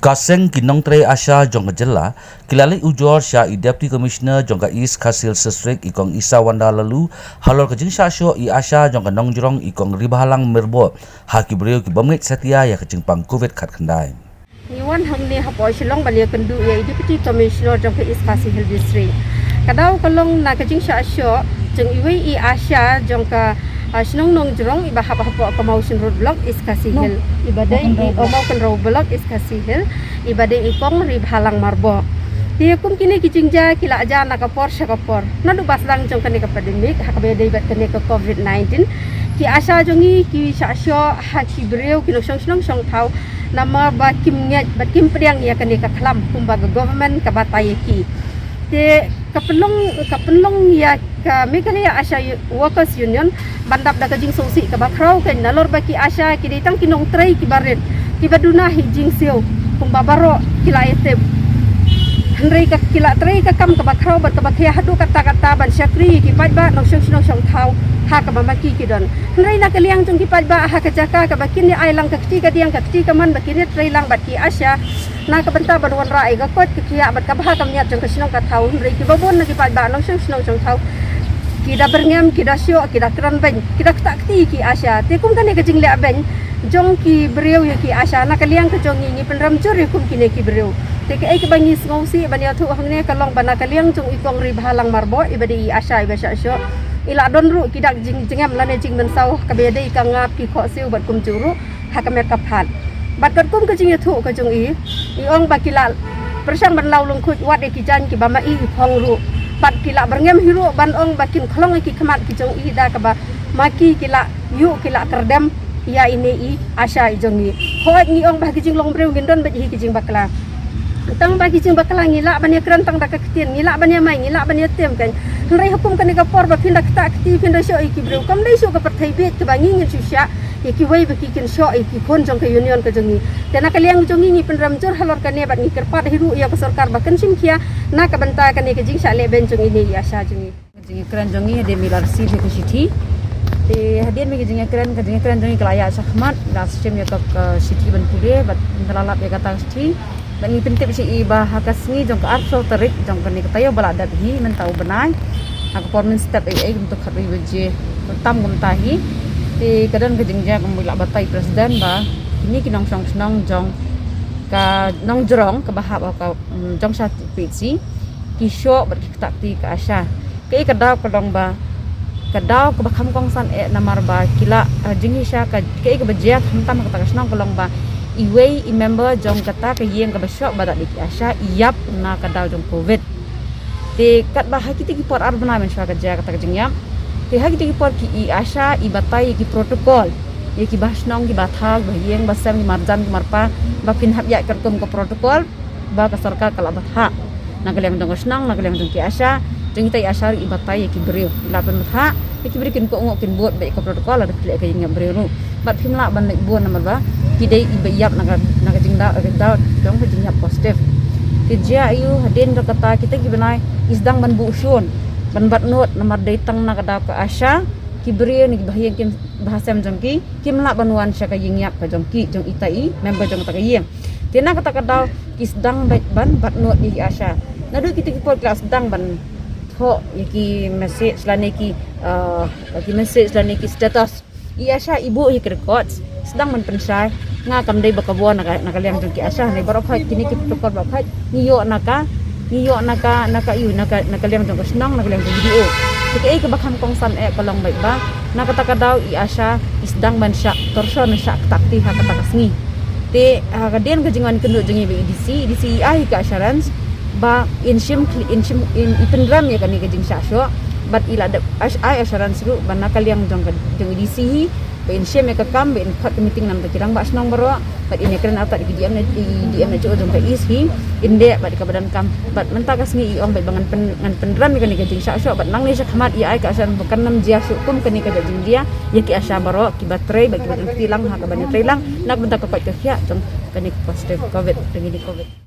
Kaseng kinong tre asya jong jela kilali ujor sya i deputy commissioner jong ka East Khasil District ikong Isa Wanda lalu halor kajing sya i asya jong ka nongjrong ikong ribahalang merbo haki breu ki bamit setia ya kajing pang covid khat khandai Iwan hangni hapoy silong balik kendu ya deputy commissioner jong ka East Khasil District kadau kalong na kajing sya jong iwi i asya jong ka Sinong nong jerong iba hapa promotion road block is kasihil ibadai i omau kan road block is kasihil ibadai ikong ribhalang marbo dia kum kini kijingja kila aja nakapor syakapor nadu baslang jong kani ka pandemic hakabedai bat kani ka covid-19 ki asa jongi ki syasyo haki breu ki song thau nama ba kim nget bat kim priang ya kani ka khlam kumbaga government ka batai ki te kapelong ya ka Meghalaya Asha Workers Union bandap da kajing sosi ka bakrau kan nalor baki Asha ki ditang kinong tray ki baret ki baduna hijing siu kung babaro kila etep henry ka kila tray ka kam ka bakrau bat ka bakya hadu kata ban syakri ki padba nong syong thau ha ka mamaki ki don henry na kaliang jong ki padba ha ka jaka ka bakin ni ailang ka kti ka diang ka kti ka man bakin tray lang bat ki Asha na ka banta badwan rai ka kot ki kiya bat ka bah kam nyat jong ka sinong ka thau henry ki babon na ki padba nong syong thau kita berngam kita syok kita keran ben kita takti ki Asha te kum kan ke jing le ben jong ki breu ya ki Asha na kaliang ke jong ni penram jur kum ki ne ki breu te ke ai ke bangi ngausi ban ya thu hangne kalong bana kaliang jong ikong ribhalang marbo ibadi Asha iba syok ila don ru kita jingam lane jing men sau ka bede ka ngap ki kho siu bat kum juru hakamet ka phat bat kat kum ke jing ya thu ke jong i ong bakilal persang ban law lung khut wat e ki jan ki bama i phong ru pat kila berngem hiru ban ong bakin kholong ki khamat ki jong i da ka ba maki kila yu kila kerdem ya ini i Asha i jong i hot ni ong ba ki jing long breu ngindon ba hi ki jing bakla tang ba ki jing bakla ngila ban ya krantang da ka ktin ngila ban ya mai ngila ban ya tem kan rai hukum kan ka por ba pinda ka akti pinda syo i ki breu kam dai syo ka perthai bet ka bangi ngin susya ki wei ba ki kin syo i ki kon jong ka union ka jong i tena kaliang jong ni penram jur halor kan ne bat ni kerpat hiru ya ka sarkar ba kan sim kia na ka banta kan ke jing sale ben jong ini Asha jong jing kran jong ni de milar si ke sithi te hadien me jing kran jong ni kelaya sahmat da sistem ya ka sithi ban pure bat dalalap ya kata sithi ban ni pentep si iba hakasni jong ka arso tarik jong kan ni katayo bala dat hi men tau benai aku formin step ai untuk khatri beje tam gum tahi te kadang ke jing ja kambula batai presiden ba ini kinong song jong ka nong jerong ka bahap ka jong sa pc kisyo bat takti ka Asha ke kadau kadong ba kadau ka bakham kong san e namar ba kila jingi sha ka ke ka bajia khamtam ka takasnong kolong ba iwei i member jong kata ka yeng ka basyo ba dak ki Asha iyap na kadau jong covid te kat ba hakiti ki por ar bana men sha ka ja kata jingyam te hakiti ki por ki i Asha i batai ki protokol ye ki basnong ki bathag ba yeng basam ki marjan ki marpa ba pin hab ya kertum ko protokol ba ka sarkar kala batha nagaliang dong snang nagaliang dong ki Asha jeng tai Asha i batai ki breu lapan batha ki berikin ko ngok kin bot ba ko protokol ada pile ka yeng breu nu bat pimla ban nek bon namar ba ki dei i bayap naga jing da dong ka jing positif ki ja ayu haden kata kita ki benai isdang ban bu usun ban bat not namar dei tang na kada ka Asha ki breu ni bahayang kin bahasam jong ki mla banwan sya ka ying yap ka jong ki jong itai member jong ta ka yeng tina kata kadau ki sedang ban bat not di Asha nadu kita ki por kelas sedang ban tho ki message lane ki message lane ki status i Asha ibu hi record sedang man pensai nga kam dei bakabon nakaliang jong ki Asha ne barok hai kini ki protokol ba khai niyo naka yu nakaliang jong senang nakaliang jong video ke ke bakham kong san e kolong bai ba nakata kadau i Asha isdang ban syak torso na syak takti ha kata kasngi te kadien ka jingan kendo jengi be dc ai ka assurance ba in ipendram ya kani ka jing syasyo bat ila ai assurance ru ban nakaliang jong dc hi ba in shim ka kam be in khat meeting nam ta kirang ba snong baro bat in kren ata di diam na jo jong ka is hi inde bat ka badan kam bat menta kasngi i ong bai bangan pendram kani ka jing syasyo bat nang ni sa khamat i ai ka asan bukan nam jia syukum kani ka jing dia ya ki Asha baro ki batrai ba ki badan tilang ha ka ban trai lang nak benta ka pat ka jong kani positif covid dengan covid